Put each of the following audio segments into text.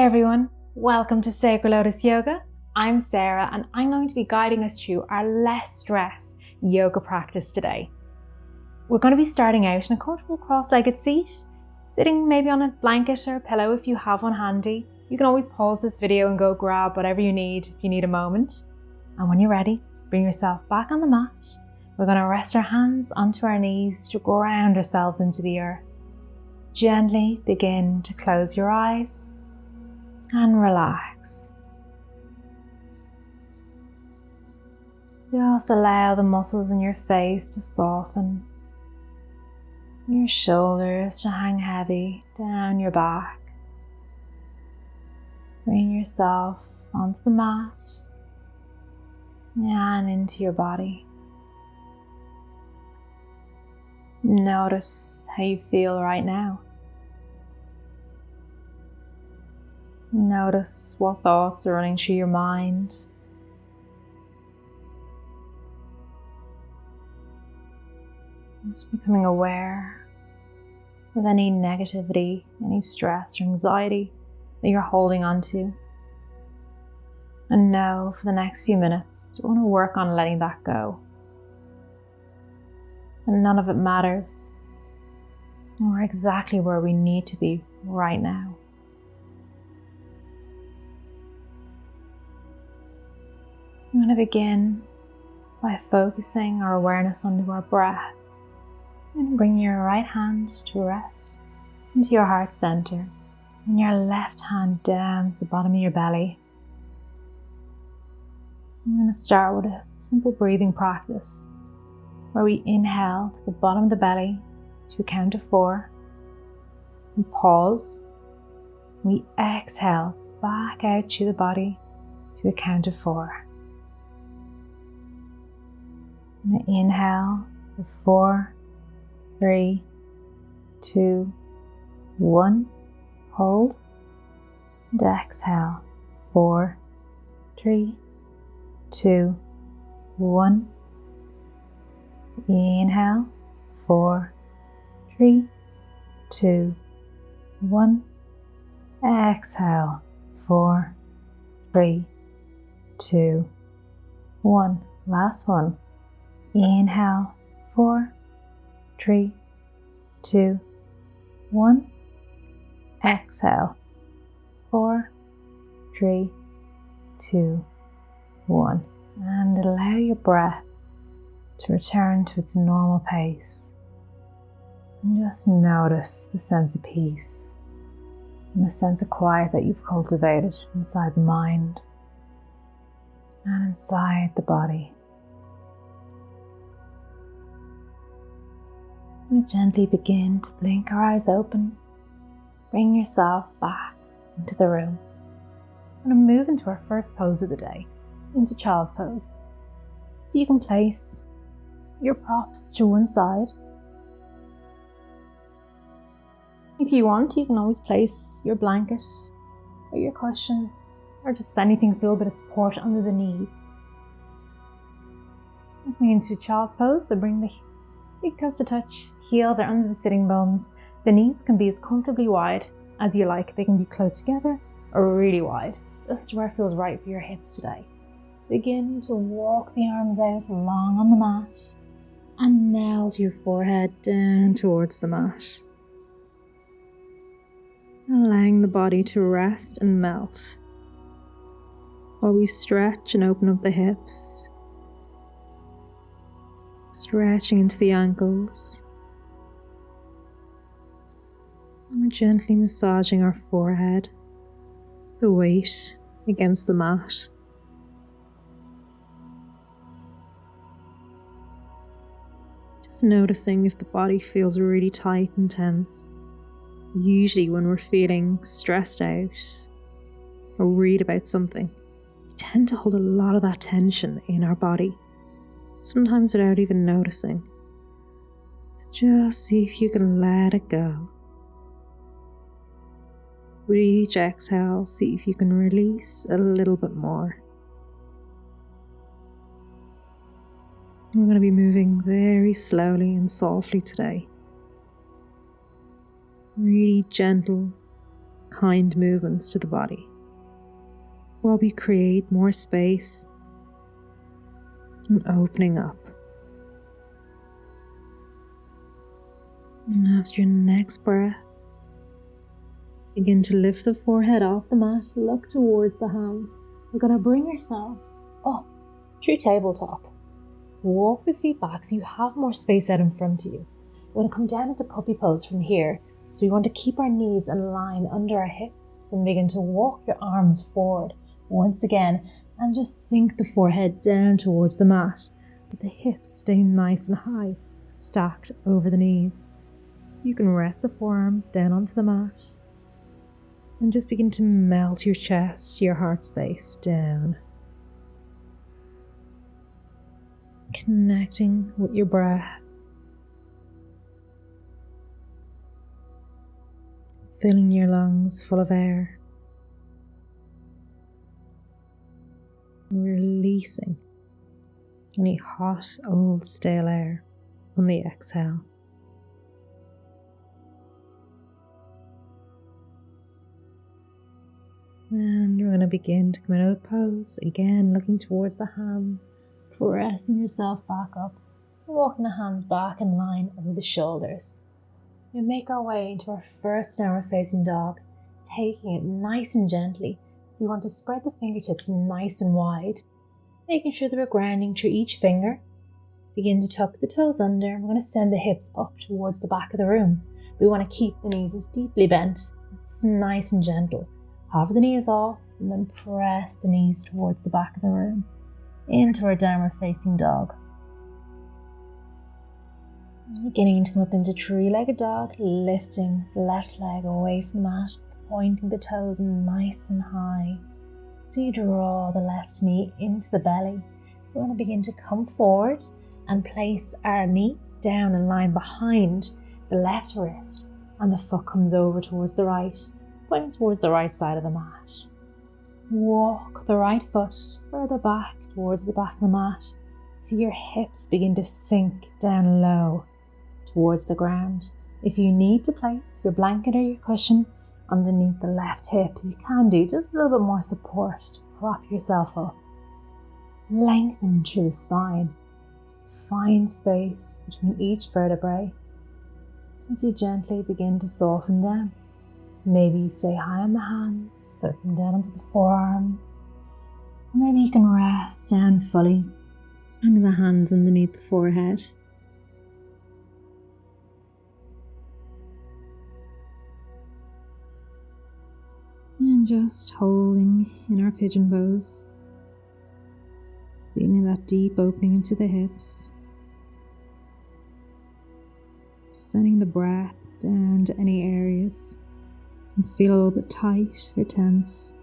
everyone, welcome to Sacred Lotus Yoga. I'm Sara and I'm going to be guiding us through our less stress yoga practice today. We're going to be starting out in a comfortable cross-legged seat, sitting maybe on a blanket or a pillow if you have one handy. You can always pause this video and go grab whatever you need if you need a moment. And when you're ready, bring yourself back on the mat. We're going to rest our hands onto our knees to ground ourselves into the earth. Gently begin to close your eyes and relax. Just allow the muscles in your face to soften, your shoulders to hang heavy down your back. Bring yourself onto the mat and into your body. Notice how you feel right now. Notice what thoughts are running through your mind. Just becoming aware of any negativity, any stress or anxiety that you're holding on to. And know for the next few minutes, we want to work on letting that go. And none of it matters. We're exactly where we need to be right now. I'm going to begin by focusing our awareness onto our breath. And bring your right hand to rest into your heart center and your left hand down to the bottom of your belly. I'm going to start with a simple breathing practice where we inhale to the bottom of the belly to a count of 4. We pause. We exhale back out through the body to a count of 4. I'm going to inhale for 4, 3, 2, 1. Hold. And exhale. 4, 3, 2, 1. Inhale. 4, 3, 2, 1. Exhale. 4, 3, 2, 1. Last one. Inhale. 4, 3, 2, 1. Exhale. 4, 3, 2, 1. And allow your breath to return to its normal pace. And just notice the sense of peace and the sense of quiet that you've cultivated inside the mind and inside the body. And gently begin to blink our eyes open. Bring yourself back into the room. We're going to move into our first pose of the day, into child's pose. So you can place your props to one side. If you want, you can always place your blanket or your cushion or just anything for a little bit of support under the knees. Moving into child's pose, so bring the big toes to touch, heels are under the sitting bones. The knees can be as comfortably wide as you like. They can be close together or really wide, just where it feels right for your hips today. Begin to walk the arms out long on the mat and melt your forehead down towards the mat. Allowing the body to rest and melt while we stretch and open up the hips. Stretching into the ankles. And we're gently massaging our forehead, the weight against the mat. Just noticing if the body feels really tight and tense. Usually when we're feeling stressed out or worried about something, we tend to hold a lot of that tension in our body. Sometimes without even noticing. So just see if you can let it go. With each exhale, see if you can release a little bit more. We're going to be moving very slowly and softly today. Really gentle, kind movements to the body while we create more space and opening up. And after your next breath, begin to lift the forehead off the mat, look towards the hands. We're going to bring ourselves up through tabletop. Walk the feet back so you have more space out in front of you. We're going to come down into puppy pose from here. So we want to keep our knees in line under our hips and begin to walk your arms forward once again and just sink the forehead down towards the mat. But the hips stay nice and high, stacked over the knees. You can rest the forearms down onto the mat and just begin to melt your chest, your heart space down. Connecting with your breath. Filling your lungs full of air. Releasing any hot, old, stale air on the exhale. And we're going to begin to come out of pose. Again, looking towards the hands, pressing yourself back up, walking the hands back in line over the shoulders. We make our way into our first downward facing dog, taking it nice and gently. So you want to spread the fingertips nice and wide, making sure that we're grounding through each finger. Begin to tuck the toes under, and we're going to send the hips up towards the back of the room. We want to keep the knees as deeply bent. It's nice and gentle. Hover the knees off, and then press the knees towards the back of the room, into our downward facing dog. Beginning to come up into three-legged dog, lifting the left leg away from the mat, pointing the toes nice and high. So you draw the left knee into the belly. We want to begin to come forward and place our knee down in line behind the left wrist, and the foot comes over towards the right, pointing towards the right side of the mat. Walk the right foot further back towards the back of the mat. See your hips begin to sink down low towards the ground. If you need to place your blanket or your cushion underneath the left hip, you can do just a little bit more support to prop yourself up. Lengthen through the spine. Find space between each vertebrae as you gently begin to soften down. Maybe you stay high on the hands, circling down onto the forearms. Or maybe you can rest down fully, hanging the hands underneath the forehead. And just holding in our pigeon pose, feeling that deep opening into the hips, sending the breath down to any areas and feel a little bit tight or tense.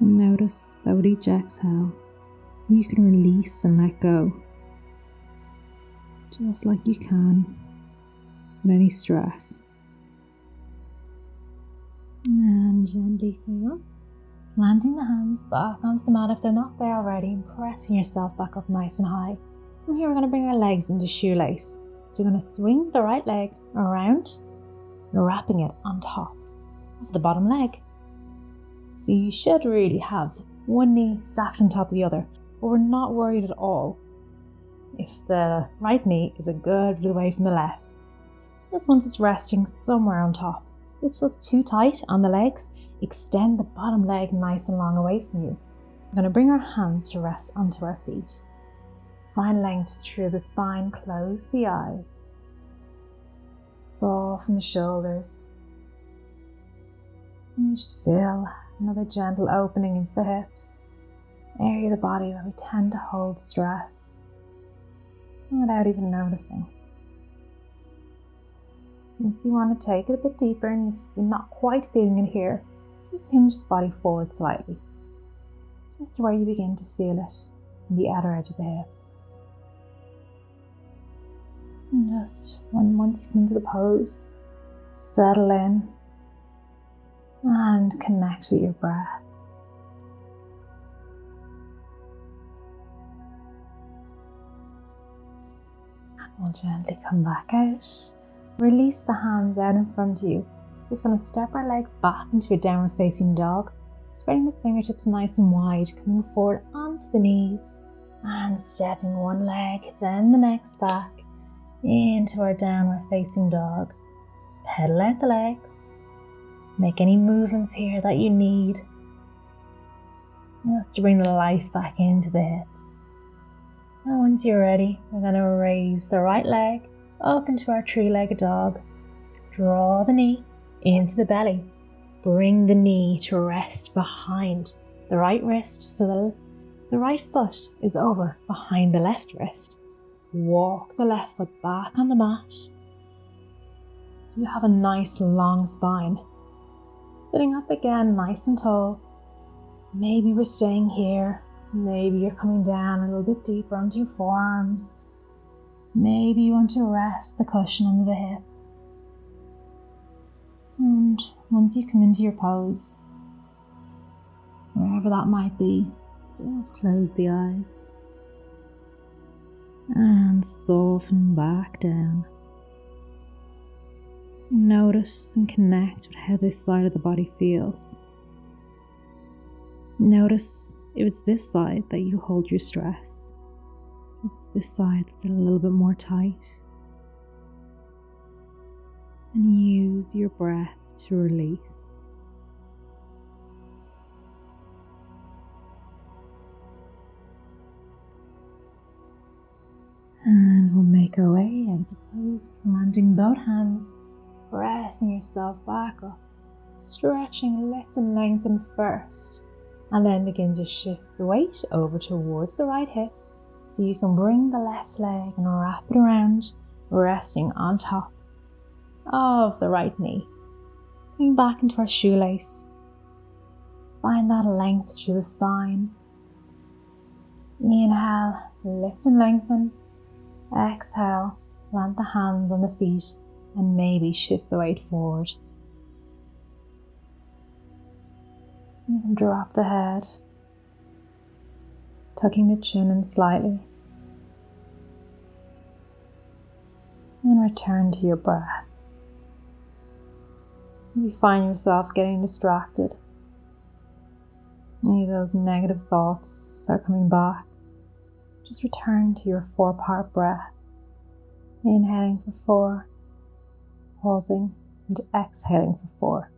And notice that with each exhale, you can release and let go, just like you can with any stress. And gently coming up, planting the hands back onto the mat if they're not there already, and pressing yourself back up nice and high. From here we're going to bring our legs into shoelace. So we're going to swing the right leg around, wrapping it on top of the bottom leg. So you should really have one knee stacked on top of the other, but we're not worried at all if the right knee is a good bit away from the left. Just once it's resting somewhere on top. If this feels too tight on the legs, extend the bottom leg nice and long away from you. We're going to bring our hands to rest onto our feet. Find length through the spine, close the eyes. Soften the shoulders. And you should feel another gentle opening into the hips, area of the body that we tend to hold stress without even noticing. And if you want to take it a bit deeper and if you're not quite feeling it here, just hinge the body forward slightly, just to where you begin to feel it in the outer edge of the hip. And just once you come into the pose, settle in and connect with your breath. And we'll gently come back out. Release the hands out in front of you. just going to step our legs back into a downward facing dog, spreading the fingertips nice and wide, coming forward onto the knees and stepping one leg, then the next back into our downward facing dog. Pedal out the legs. Make any movements here that you need. Just to bring the life back into the hips. And once you're ready, we're going to raise the right leg up into our three-legged dog. Draw the knee into the belly. Bring the knee to rest behind the right wrist so the right foot is over behind the left wrist. Walk the left foot back on the mat so you have a nice long spine. Sitting up again nice and tall. Maybe we're staying here. Maybe you're coming down a little bit deeper onto your forearms. Maybe you want to rest the cushion under the hip. And once you come into your pose, wherever that might be, just close the eyes and soften back down. Notice and connect with how this side of the body feels. Notice if it's this side that you hold your stress, if it's this side that's a little bit more tight. And use your breath to release. And we'll make our way out of the pose, planting both hands, pressing yourself back up, stretching, lift and lengthen first, and then begin to shift the weight over towards the right hip so you can bring the left leg and wrap it around, resting on top of the right knee. Coming back into our shoelace. Find that length through the spine. Inhale, lift and lengthen. Exhale, plant the hands on the feet and maybe shift the weight forward. You can drop the head, tucking the chin in slightly. And return to your breath. If you find yourself getting distracted, any of those negative thoughts are coming back, just return to your 4-part breath. Inhaling for 4, pausing and exhaling for 4.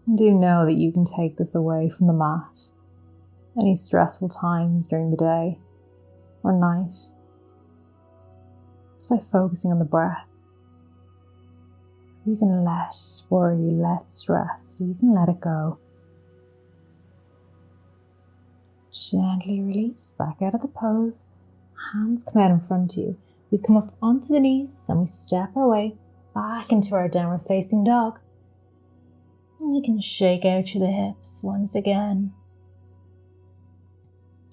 And do know that you can take this away from the mat any stressful times during the day or night, just by focusing on the breath. You can let worry, let stress, you can let it go. Gently release back out of the pose. Hands come out in front of you. We come up onto the knees and we step our way back into our downward facing dog. And you can shake out through the hips once again.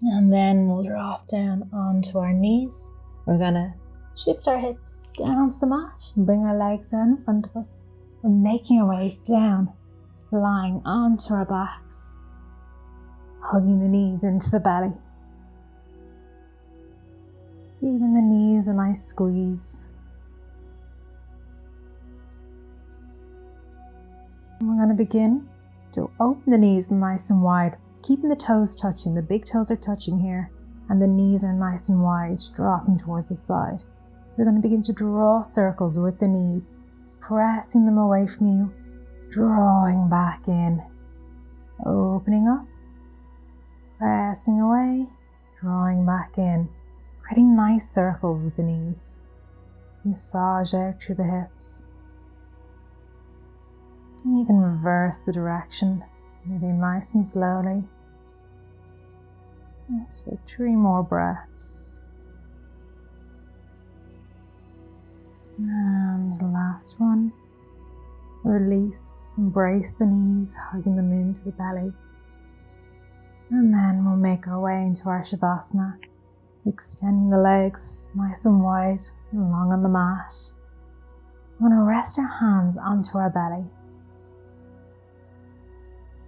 And then we'll drop down onto our knees. We're going to shift our hips down onto the mat and bring our legs down in front of us. We're making our way down, lying onto our backs, hugging the knees into the belly. Giving the knees a nice squeeze. And we're going to begin to open the knees nice and wide, keeping the toes touching. The big toes are touching here, and the knees are nice and wide, dropping towards the side. We're going to begin to draw circles with the knees, pressing them away from you, drawing back in, opening up, pressing away, drawing back in, creating nice circles with the knees. Massage out through the hips. And you can reverse the direction, moving nice and slowly. Let's for 3 more breaths. And last one. Release, embrace the knees, hugging them into the belly. And then we'll make our way into our Savasana, extending the legs nice and wide and long on the mat. We're going to rest our hands onto our belly.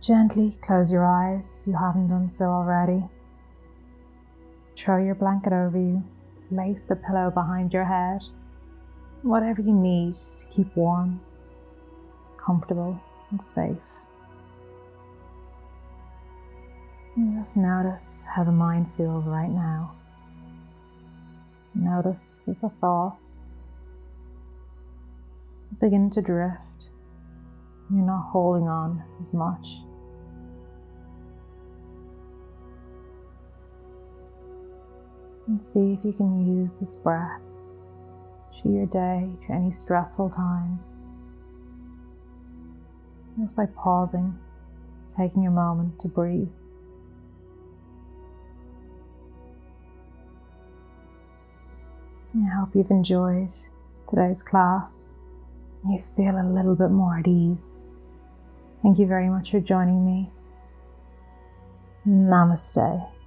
Gently close your eyes if you haven't done so already. Throw your blanket over you, place the pillow behind your head, whatever you need to keep warm. comfortable and safe. And just notice how the mind feels right now. Notice that the thoughts begin to drift. You're not holding on as much. And see if you can use this breath through your day, through any stressful times. Just by pausing, taking a moment to breathe. I hope you've enjoyed today's class and you feel a little bit more at ease. Thank you very much for joining me. Namaste.